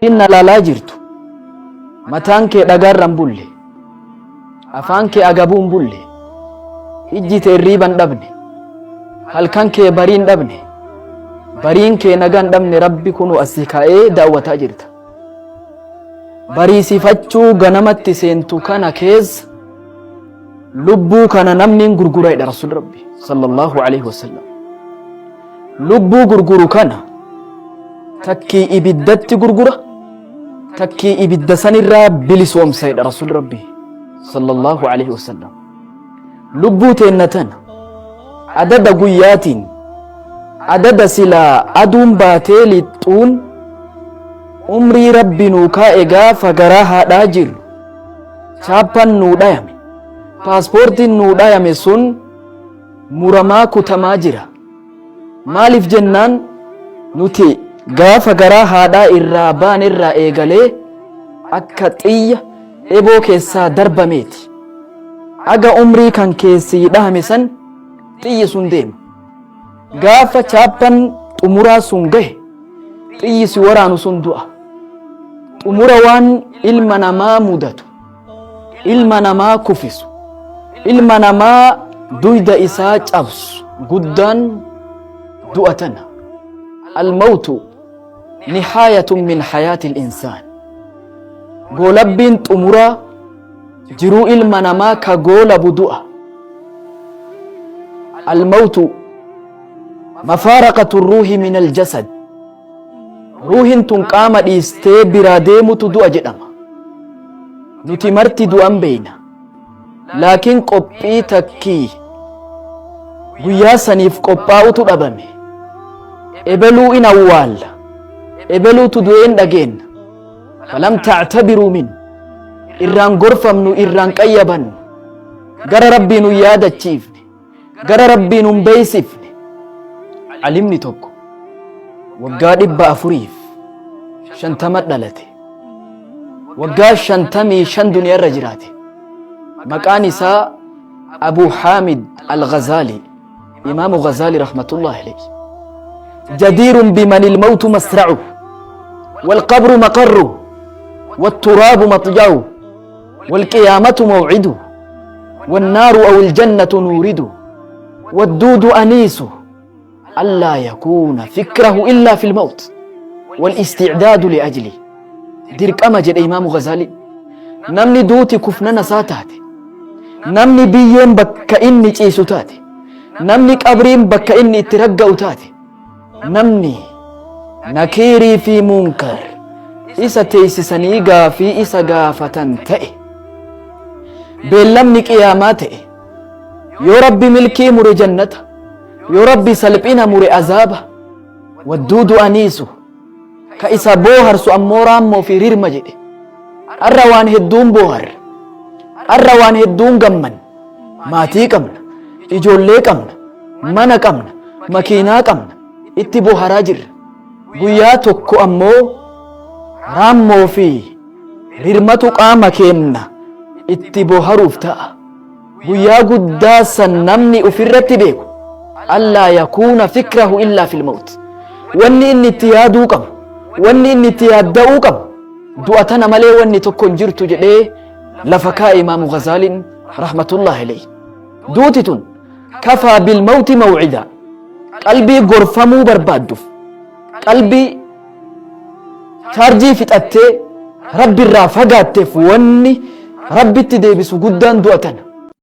inna lalaa jirtu mataan kee dhagaarran bulle afaan kee agabuun bulle ijji tee riiban dhabne halkan kee bariin dhabne bariin kee nagaan dhabne rabbi kunu asii kaa'ee daawwataa jirta. Bariisifachuu ganamatti seentu kana keessa lubbuu kana namni gurgura jedha Rasuul Rabbi sallallahu alaihi wasallam. Lubbuu gurguru kana takkii ibiddatti gurgura takkii ibidda sanirraa bilisoomsa jedha Rasuul Rabbi sallallahu alaihi wasallam. Lubbuu teennatan adada guyyaatiin adada silaa aduun baatee lixuun umrii rabbi nuu kaa'e gaafa garaa haadhaa jiru chaappaan nuu dhayame paaspoortiin nuu dhayame sun muramaa kutamaa jira. Maaliif jennaan nuti gaafa garaa haadhaa irraa baan irraa eegalee akka xiyya eboo keessaa darbameeti. Aga umrii kan keessi dhahame san xiyyi sun deema. Gaafa chaappaan xumuraa sun gahe xiyyi si waraanu sun du'a. Xumura waan ilma namaa mudatu, ilma namaa kufisu, ilma namaa duyda isaa cabsu guddaan du'a tana. Almawtu nihaayatun min hayaati insaan. Goolabbiin xumuraa jiruu ilma namaa ka goolabu du'a. Almawtu mafaaraqatu ruuhi min aljasad. Ruuhin tun qaama dhiistee biraa deemutu du'a jedhama. Nuti marti du'an beeyna. Laakiin qophii takkii guyyaa saniif qophaa'utu dhabame. Ebeluu in awwaalla. Ebeluutu du'een dhageenna. Falam ta'tabiruu min. Irraan gorfamnu irraan qayyabannu. Gara rabbii nu yaadachiifne. Gara rabbii nu beeysifne. Alimni tokko waggaa 450 dhalate. Waggaa 55 duniyaarra jiraate. Maqaan isaa Abu Hamid al-Ghazali, Imaamu Ghazali rahmatullahi alayhi. Jadiirun biman ilmawtu masra'u والقبر مقره والتراب مطجعه والقيامة موعده والنار أو الجنة نورده والدود أنيسه ألا يكون فكره إلا في الموت والاستعداد لأجله. درك أمجد إمام غزالي نمني دوتي كفننا ساتاتي نمني بيين بك إني تيسو تاتي نمني قبرين بك إني ترقعو تاتي نمني نكيري في منكر إسا تيسسنيقا في إسا قافتن تأي بلمني قياماتي يا ربي ملكي مري جنة يا ربي سلبنا مري عذابه والدود أنيسه كإسا بوهر سو أمورام مو في رير مجد الروان هدون بوهر الروان هدون قمن ماتي قمن إجولي قمن من قمن مكينا قمن اتبو هراجر قياتك أمو رامو في ريرمتو قام كيمنا اتبو هروف تاء قيا قداسا نمني أفرت بيكو ألا يكون فكره إلا في الموت واني إني اتيادو قم واني إني اتيادو قم دواتنا ملي واني تكون جرتو جدي لفكا إمام غزال رحمة الله عليه. دوتتون كفى بالموت موعدا. قلبي غرفمو بربادف قلبي شارجي فتأتي ربي الرافقات واني ربي تديبسو قدان دواتنا